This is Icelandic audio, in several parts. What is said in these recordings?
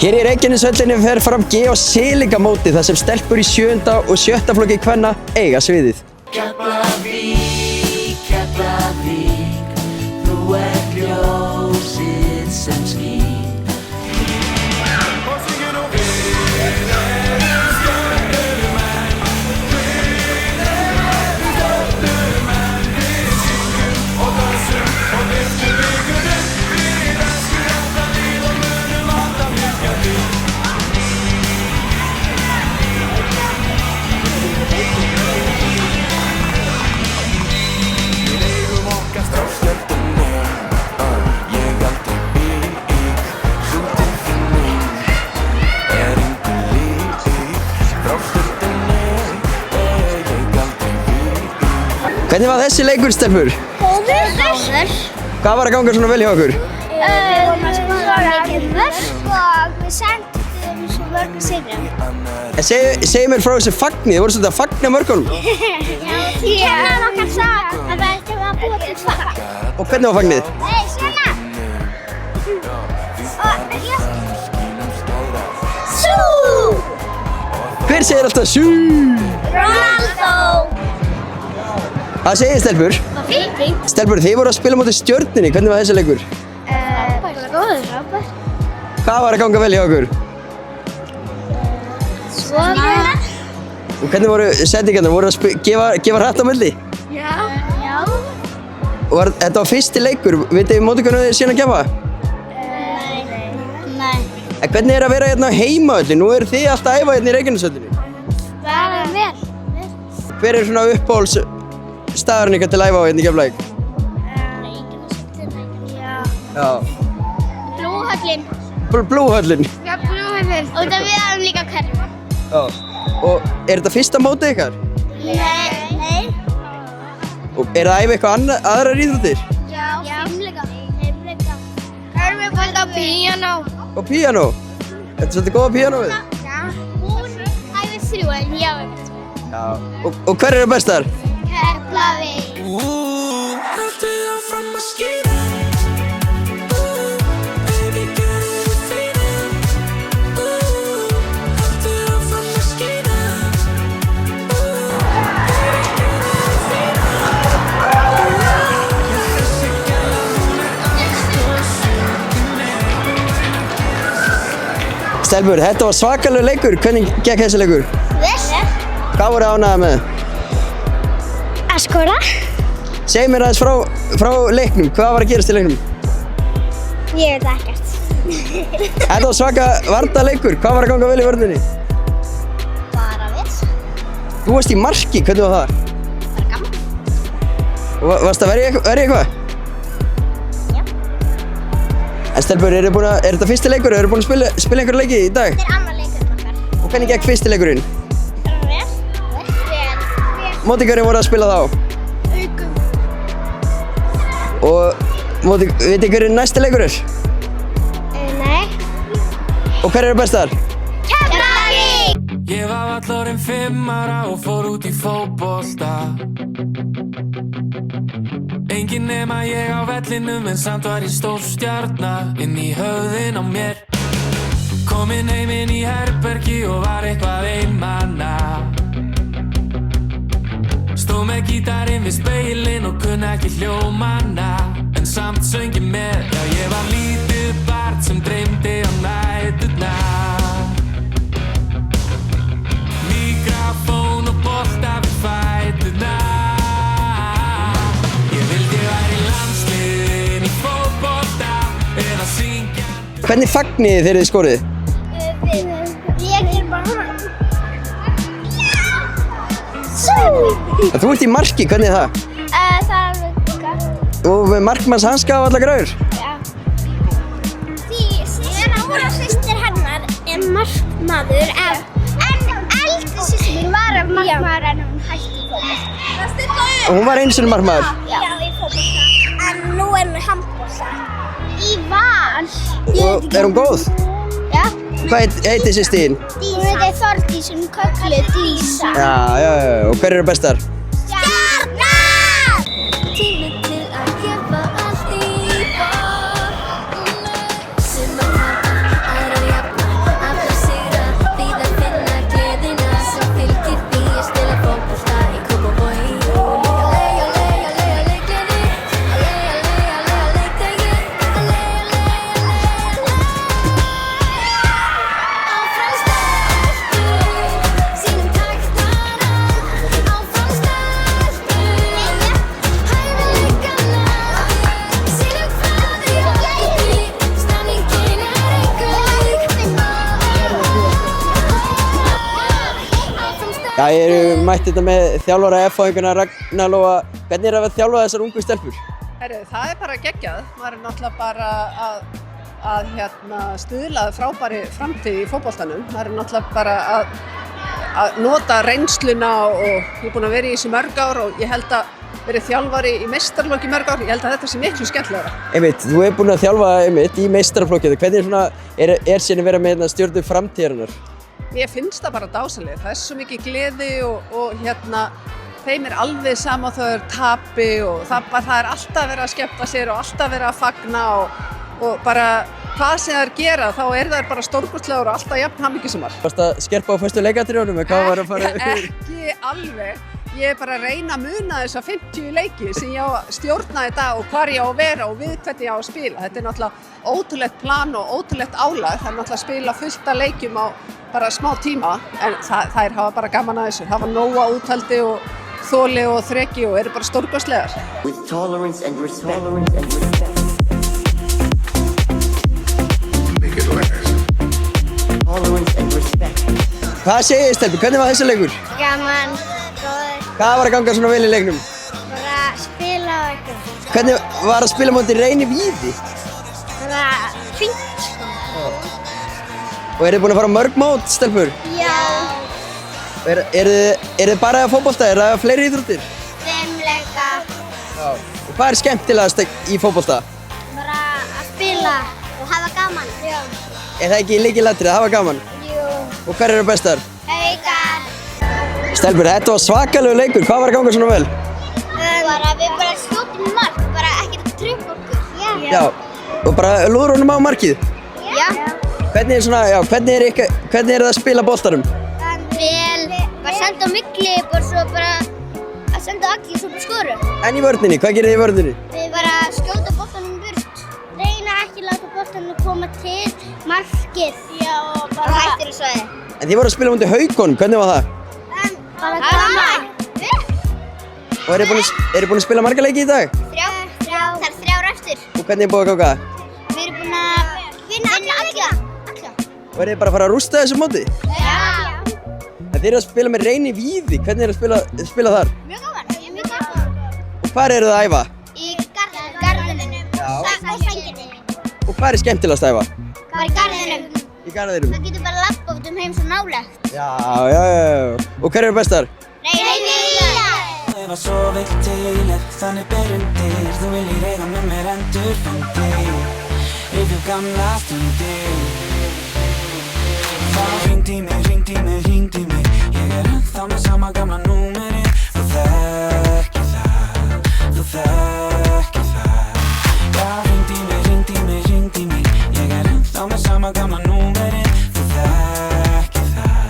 Hér í Reykjaneshöllinni fer fram geosilikamótið þar sem stelpur í 7. og 7. flokki kvenna eiga sviðið. Keflavík, Keflavík, þú ert ljósið sem skín. Hvernig var þessi leikur, stelpur? Góður. Hvað var að ganga svona vel hjá okkur? Við vorum að skora mikið mörk og við sendum svo mörgum sigrum. Segðu mér frá þessu fagnið, þið voru svolítið að fagna mörkunum. Því kennan okkar sagði að það ætti að búa til fagn. Og hvernig var fagnið? Nei, svona. Sú! Hver segir alltaf sú? Ronaldo! Hvað segir stelpur? Fínt. Stelpur, þið voru að spila móti Stjörnunni, hvernig var þessi leikur? Bara góður, frábær. Hvað var að ganga vel hjá okkur? Svona. Og hvernig voru setningarnar, voru að gefa hratt á milli? Já. Og þetta var fyrsti leikur, vitið þið móti hvernig þið síðan að gefa? Nei. En hvernig er að vera hérna á heimavölli? Nú eru þið alltaf að æfa hérna í Reykjaneshöllinni. Bara vel. Hver er svona uppáhalds staðurinn ykkar til að æfa á hérna í Keflavík? Já. Blúhöllin. Blúhöllin? Já, Blúhöllin. Og það við erum líka kerfi. Já. Og er þetta fyrsta mótið ykkar? Nei. Og er það að æfa eitthvað aðrar íþróttir? Já. Heimleika. Körfubolta og píanó. Og píanó? Þetta er svolítið góða píanóið? Já. Hún æfir 3 en ég á einhvern. Já. Og hver eru bestar? Keflavík. Stelpur, þetta var svakalega leikur. Hvernig gekk þessi leikur? Vel. Hvað voru ánægðar með? Að skora. Segð mér aðeins frá leiknum. Hvað var að gerast í leiknum? Ég veit ekkert. Þetta var svaka varnarleikur. Hvað var að ganga vel í vörninni? Bara vel. Þú varst í marki. Hvernig var það? Bara gaman. Og varst að verja eitthvað? Já. En stelpur, er þetta fyrsti leikur? Eru búin að spila einhverja leiki í dag? Þetta er annar leikurinn okkar. Og hvernig gekk fyrsti leikurinn? Vel. Móti hverju voru að spila þá? Haukum. Og vitið hverju næsti leikur er? Nei. Og hver eru bestar? Keflavík! Ég var allorinn 5 ára og fór út í fótbolta. Enginn nema ég á vellinum en samt var ég stór stjarna inn í höfðin á mér. Kominn heim inn í herbergi og var eitthvað einmana. Stóð með gítarinn við speilin og kunni ekki hljómana. En samt söng ég með, já ég var lítið barn sem dreymdi á næturnar. Mikrofón og bolta við fæturnar. Ég vildi væri í landsliðin í fótbolta eða syngja. Hvernig fagniði þegar þið skorið? Ég er bara hann. Sú! Þú ert í marki, hvernig er það? Það er alveg líka. Og með markmanns hanska og alla græður? Já. Því Stóra systir hennar er markmaður en eldri systir mín var markmaður en hún hætti í fótbolta. Og hún var einu sinni markmaður? Já, í fótbolta. En nú er hún í handbolta. Í Val. Og er hún góð? Já. Hvað heitir systir þín? Hún heitir Þórdís, hún kölluð Dísa. Já. Og hver eru bestar? Stjarnan! Tími til að gefa allt í botn. Sem að hafa aðra jafna Já, ég er mætt þetta með þjálfara F-fáinguna Ragnar Lóa. Hvernig að þjálfa þessar ungu stelpur? Herru, það er bara geggjað. Maður er náttúrulega bara að stuðla frábæri framtíð í fótboltanum. Maður er náttúrulega bara að nota reynsluna og ég er búinn að vera í þessu mörg ár og ég held að verið þjálfari í meistaraflokki mörg ár. Ég held að þetta sé miklu skemmtilegra. Einmitt, þú er búinn að þjálfa í meistaraflokkið. Hvernig er síðan að vera með stjórnum framtíðarinnar? Mér finnst það bara dásamlegt. Það er svo mikið gleði og þeim er alveg sama þó þau tapi og það er alltaf verið að skemmta sér og alltaf verið að fagna og bara hvað sem þær gera þá þær bara stórkostlegar og alltaf jafn hamingjusamar. Varstu að skerpa á föstu leikatriðunum eða hvað var að fara yfir? Ekki alveg. Ég er bara að reyna að muna þessa 50 leiki sem ég á að stjórna í dag og hvar ég á að vera og við hvernig ég á að spila. Þetta er náttúrulega ótrúlegt plan og ótrúlegt álag. Það er náttúrulega að spila fullt af leikjum á bara smá tíma en þær hafa bara gaman að þessu. Hafa nóga úthaldi og þoli og þreki og eru bara stórkostlegar. With tolerance and respect. Make it last. Tolerance and respect. Hvað segir þið stelpur? Hvernig var þessi leikur? Gaman, góður, Hvað var að ganga svona vel í leiknum? bara spila og eitthvað. Hvernig var að spila móti Reyni Víði? Bara fínt sko. Og eru þið búin að fara á mörg mót, stelpur? Já. Eru þið bara að fótbolta? Eru það fleiri íþróttir? Þeimleika, Já. Og hvað er skemmtilegast í fótbolta? bara að spila og hafa gaman. Já. Er það ekki lykilatriði að hafa gaman? Jú. Og hver eru bestar? Haukar. Stelpur, þetta var svakalegu leikur. Hvað var að ganga svona vel? Við bara skjótum mark, bara ekkert að trufla okkur. Já. Og bara lúður honum á markið? Já. Hvernig er það að spila boltanum? Vel, bara senda á milli, bara svo bara að senda á allir svo bara skoru. En í vörninni, hvað gerir þið í vörninni? Við bara skjóta boltanum burt. Reyna ekki að láta boltanum koma til markið. Já, og bara hættir þessu aðeins. En þið voru að spila mútið Haukonum, hvernig var það? Bara gaman. Og eru búin að spila marga leiki í dag? Það er 3 eftir. Og hvernig er búið að ganga? Við erum búin að vinna alla. Og eru þið bara að fara að rústa þessu móti? Já. En þið eru að spila með Reyni Víði, hvernig er að spila þar? Mjög gaman. Mjög gaman. Og hvar eru það að æfa? Í garðinum. Já. Og fenginni. Og hvar er skemmtilegast að æfa? Bara í garðinum. Í garðinum? Það getur bara labba út heim svo nálegt. Já. Og hver eru bestar? Reyni. Ef að svo vill til þannig ber undir þú viljir eiga með mér endur fundir yfir gamla stundir þá hringdu í mig ég er ennþá með sama gamla númerið þú þekkir það já hringdu í mig ég er ennþá með sama gamla númerið þú þekkir það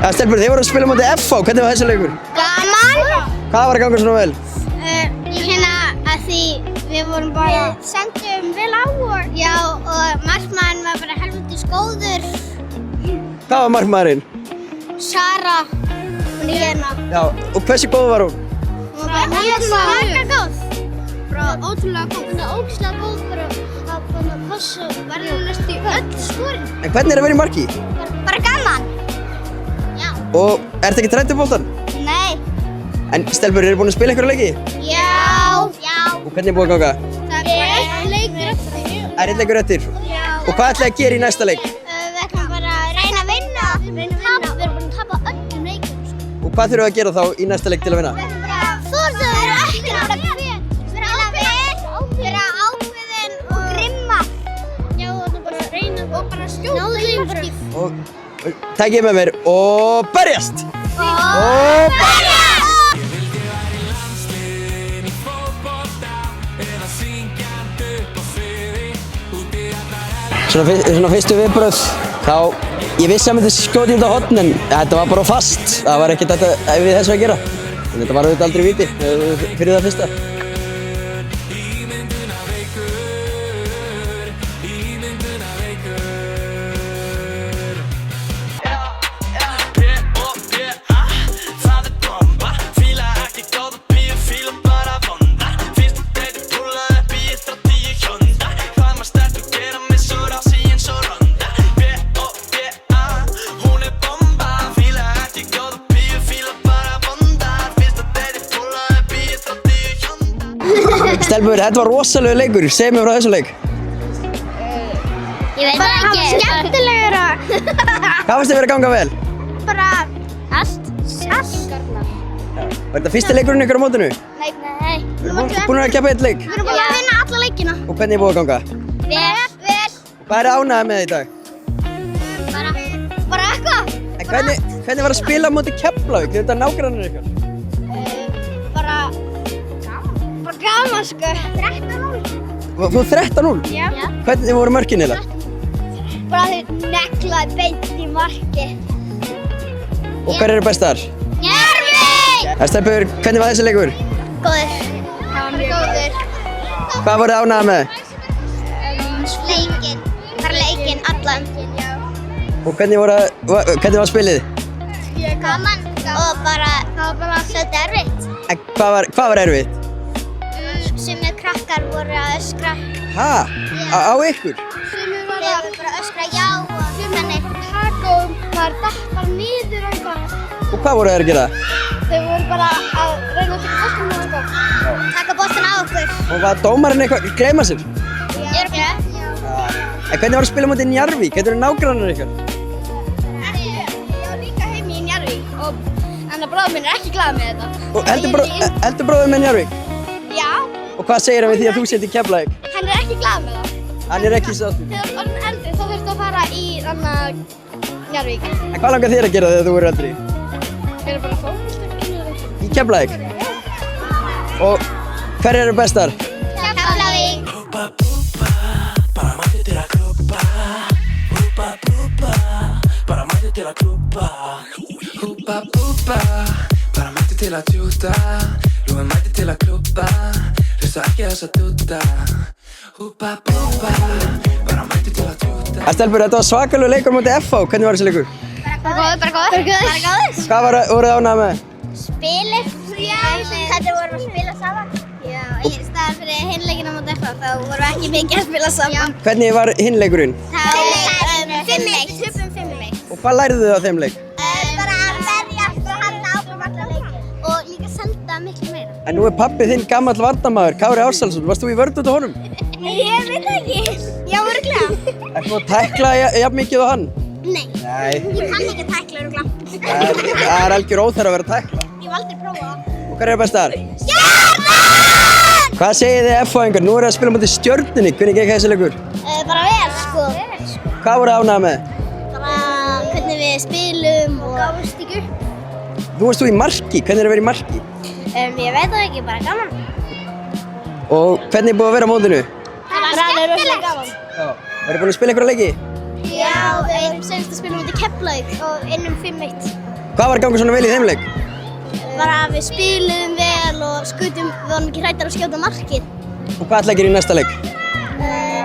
Ja, stelpur, þið voru að spila mútið FH, hvernig var þessi leikur? Gaman. Hvað var að ganga svona vel? Að því við vorum bara... Við sendum vel á og... Já, og markmaðurinn var bara helvítis góður. Hvað var markmaðurinn? Sara, hún er hérna. Já, og hversu góð var hún? Hún var bara mjög góð. Bara ótrúlega góð. Hún er ótrúlega góð bara að passa, verður næstu í öll skorin. En hvernig er að vera í marki? Bara gaman. Já. Og ertu ekki trætt um boltan? Nei. En stelpur, eru búin að spila einhverja leiki? Já. Og hvernig er búið að ganga? Það er bara einn leikur eftir. Það er einn leikur eftir. Já. Og hvað ætlaði að gera í næsta leik? Við ætlum bara að reyna að vinna. Við erum búin að tapa öllum leikum. Og hvað þurfum við að gera þá í næsta leik til að vinna? Þú verður ekki að vera ákveðin og grimma. Já, og bara reyna og bara skjóta. Og takið með mér og berjast! Og berjast! Svona fyrstu viðbrögð, þá ég vissi að myndi skjóta í þetta horn en þetta var bara fast. Það var ekkert við þessu að gera. En þetta var auðvitað aldrei víti fyrir það fyrsta. Stelpur, þetta var rosalega leikur. Segðu mér frá þessum leik. Ég veit það ekki. Skemmtilegur og... Hvað fannst þið verið að ganga vel? Bara... allt. Var þetta fyrsti leikurinn ykkur á mótinu? Nei. Búin að keppa eitt leik? Við erum búin að vinna alla leikina. Og hvernig er búið að ganga? Vel. Hvað er ánægð með í dag? Bara eitthvað. En hvernig var að spila á móti Keflavík? Þetta nágrannar ykkur? Bara gaman sko. 13-0. Þú 13-0? Já. Hvernig voru mörkin eiginlega? Bara þau neglaði beint í marki. Og hver eru bestar? Njörvík! Stelpur, hvernig var þessi leikur? Góður. Það var mjög góður. Hvað voruð þið ánægð með? Leikinn. Bara leikinn, allan. Og hvernig var spilið? Gaman. Og bara, það var bara svolítið erfitt. En hvað var erfitt? Sumir krakkar voru að öskra. Ha? Á ykkur? Sumir voru bara að öskra já og sumir taka og maður datt bara niður og eitthvað. Og hvað voru þið að gera? Þau voru bara að reyna að taka boltan á eitthvað. Taka boltan á okkur. Og var dómarinn eitthvað að gleyma sér? Örugglega. En hvernig var að spila á móti Njarðvík? Þetta eru nágrannar ykkur? Ég var líka heimi í Njarðvík og þannig að bróðir minn er ekki glaður með þetta. Og heldur bróðir með Njarðvík? Já, Og hvað segir hann við því að þú sért í Keflavík? hann er ekki glaður með það. Hann er ekki sáttur. Þegar orðin eldri þá þurftu að fara í Njarðvík. En hvað langar þér að gera þegar þú verður eldri? Við erum bara fótboltakennari. Í Keflavík? Og hver eru bestar? Keflavík. Bara mæti til að klúbba. Húpa búbba, bara mæti til að klúbba. Húpa búbba, bara mæti til að tjúta. Lúi mæti til að klúbba, hlusta ekki þess að dúta. Húpa búbba, bara mæti til að tjúta. Stelpur, þetta var svakalega leikur á móti FH. Hvernig var þessi leikur? Bara góður. Hvað voruð þið ánægð með? Spilið. Þetta vorum að spila saman. Já, í staðan fyrir hinleikina á móti eitthvað þá vorum við ekki mikið að spila saman. Hvernig var hinn leikurinn? Það var 5-1. Töpum 5-1. Og hvað lærðu þið á þeim leik? Bara að verjast og halda áfram alla leiki. Og líka senda miklu meira. En nú er pabbi þinn gamall varnarmaður, Kári Ársælsson. Varst þú í vörn út á honum? Ég veit það ekki. Já, örugglega. Ert þú að tækla jafn mikið á hann? Nei. Nei. Ég kann ekki að tækla örugglega. Það er algjör óþarf að vera að tækla. Ég hef aldrei prófað það. Og hver eru bestar? Stjarnan! Hvað segið þið FH-ingar? Nú er það að spila á móti Stjörnunni. Hvernig gekk þessi leikur? Bara vel, sko. Hvað voruð þið ánægð með? Bara hvernig við spilum og... Gáfust ekki upp. Þú varst þú í marki. Hvernig er að vera í marki? Ég veit það ekki, bara gaman. Og hvernig er búið að vera á mótinu? Það var skemmtilegt. Já. Verður búin að spila einhverja leiki? Já, við erum senast að spila mútið Keflavík og innum 5-1. Hvað var gangið svona vel í þeim leik? Bara við spilum vel og skutum, við vorum ekki hrættar að skjóta markið. Og hvað ætla að gera í næsta leik?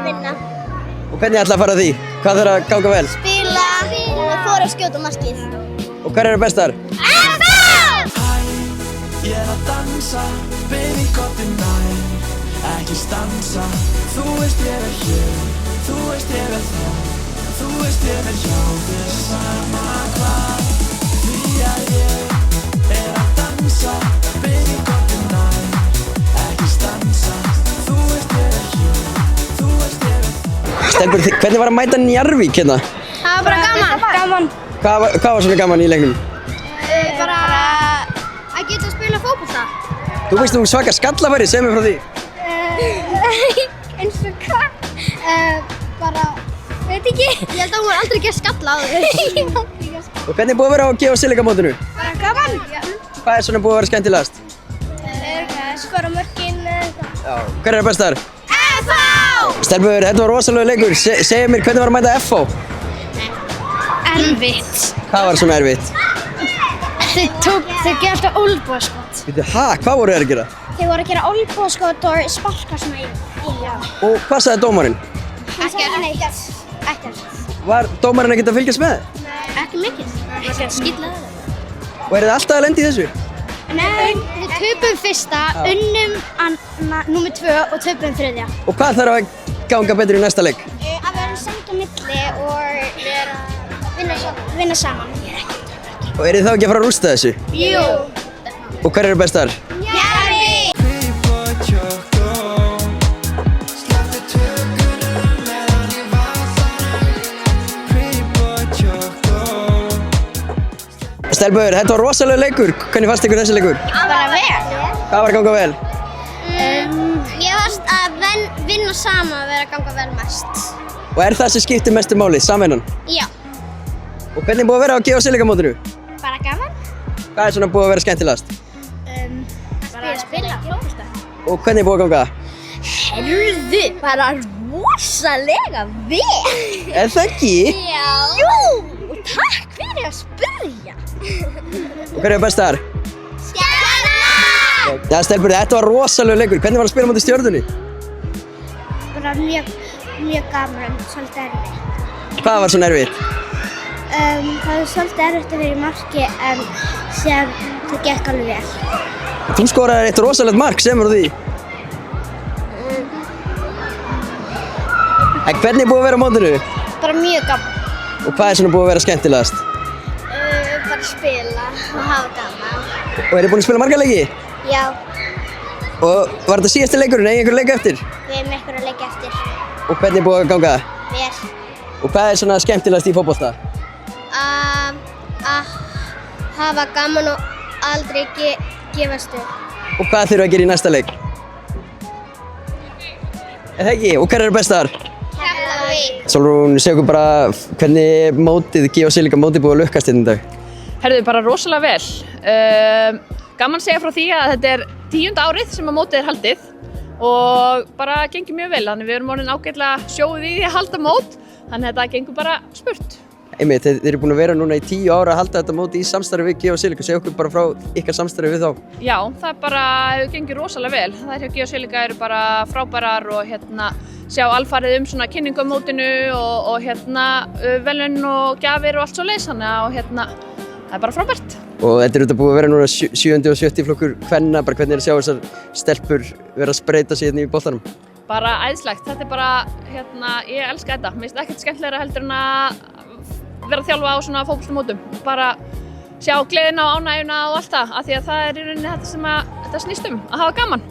Vinna. Og hvernig ætla að fara því? Hvað þarf að ganga vel? Spila og þóra að skjóta markið. Og hver eru bestar? FH! Ég er að dansa, baby komdu nær. Ekki stansa, þú veist ég er hér. Þú veist ég er það, þú veist ég er hjá þér sama hvað. Því að ég er að dansa, baby komdu nær. Ekki stansa, þú veist ég er hér. Þú veist ég er það. Stelpur, hvernig var að mæta Njarðvík hérna? Það var bara gaman. Hvað var svona gaman í leiknum? Bara að geta að spila fótbolta. Þú veist þú svaka skallafæri, segð mér frá því. Eins og hvað? Bara, veit ekki. Ég held að hún var aldrei gert skalla á þau. Og hvernig er búið að vera á G.O.Silica-mótinu? Bara gaman. Hvað er svona búið að vera skemmtilegast? Skora mörkin. Já. Hver eru bestar? FH! Stelpur, þetta var rosalega leikur. Segðu mér, hvernig var að mæta FH? Erfitt. Hvað var svona erfitt? Þau geða alltaf ólbúaskot. Veitu, hvað voru þær að gera? Þeir voru að gera olnbogaskot og sparka svona í. Og hvað sagði dómarinn? Ekkert. Var dómarinn ekkert að fylgjast með? Ekki mikið. Ekkert skýtlaði. Og eru þið alltaf að lenda í þessu? Nei, við töpum fyrsta, unnum númer 2 og töpum þriðja. Og hvað þarf að ganga betur í næsta leik? Að vera samt á milli og vinna saman. Og eru þið þá ekki að fara að rústa þessu? Jú. Og hver eru bestar? Jari! Stelbur, þetta var rosalega leikur. Hvernig fannst ykkur þessi leikur? Bara vel. Hvað var að ganga vel? Ég varst að vinna saman að vera að ganga vel mest. Og er það sem skiptir mestu máli, samvinnan? Já. Og hvernig er búið að vera á geosilikamótinu? Bara gaman. Hvað er svona búið að vera skemmtilegast? Bara að spila fótbolta. Og hvernig er búið að ganga? Heyrðu, bara rosalega vel. Er það ekki? Já. Jú, og takk fyrir að spyrja. Og hver eru bestar? Stjarnan! Já, stelbur, þetta var rosalega leikur. Hvernig var að spila á móti Stjörnunni? Bara mjög gaman, svolítið erfitt. Hvað var svona erfitt? Það var svolítið erfitt að vera í marki en sem það gekk alveg vel. Þú skoraði eitt rosalegt mark, semur því. En hvernig er búið að vera á mótinu? Bara mjög gaman. Og hvað er svona búið að vera skemmtilegast? Bara spila og hafa gaman. Og eru búin að spila marga leiki? Já, Og var þetta síðasti leikurinn, eða einhver leik eftir? við erum eitthvað að leika eftir. Og hvernig er búið að ganga? Vel. Og hvað er svona skemmtilegast í fótbolta? Að hafa gaman og aldrei gefast upp. Og hvað þurfum að gera í næsta leik? Er það ekki? Og hver eru bestar? Keflavík. Sólrún, segja okkur bara hvernig mótið, geosilika mótið búið að lukkast hérna í dag? Herðu, bara rosalega vel. Gaman að segja frá því að þetta er 10. árið sem að mótið er haldið og bara gengur mjög vel. Þannig við erum orðin ágætlega sjóið í því að halda mót, þannig að þetta gengur bara spurt. Einmitt, þið eru búin að vera núna í 10 ára að halda þetta móti í samstarfi við geosilika. Segja okkur bara frá ykkar samstarfi við þá. Já, það bara hefur gengið rosalega vel. Það hjá geosilika eru bara frábærar og sjá alfarið svona kynningu á mótinu og velun og gjafir og allt svo leys. Þannig að það er bara frábært. Og þetta er auðvitað búið að vera núna 7. og 70. flokkur kvenna, bara hvernig er að sjá þessar stelpur vera að spreyta sig hérna í boltanum? Bara æðislegt, þetta er bara, ég elska þetta. Mér finnst ekkert skemmtilegra heldur en að vera að þjálfa á svona fótboltamótum. Bara sjá gleðina og ánægjuna og allt það, af því að það er í rauninni þetta sem þetta snýst að hafa gaman.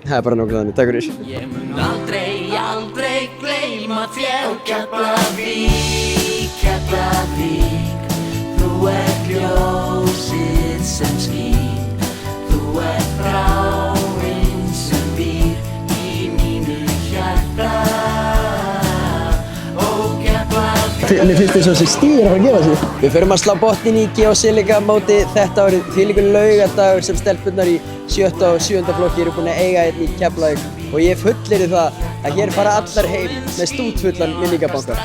Það er bara nákvæmlega þannig, takk fyrir. Ég mun aldrei gleyma þér Keflavík, Keflavík. Þú ert ljósið sem skín, þú ert þráin sem býr í mínu hjarta. Ó Keflavík. Mér finnst þess að þessi stíður að fara að gefa sig. Við förum að slá botnin í geosilika móti þetta árið. Þvílíkur laugadagur sem stelpurnar í 7. og 7. flokki eru búin að eiga hérna í Keflavík. Og ég fullyrði það að hér fara allar heim með stútfullan minningabanka.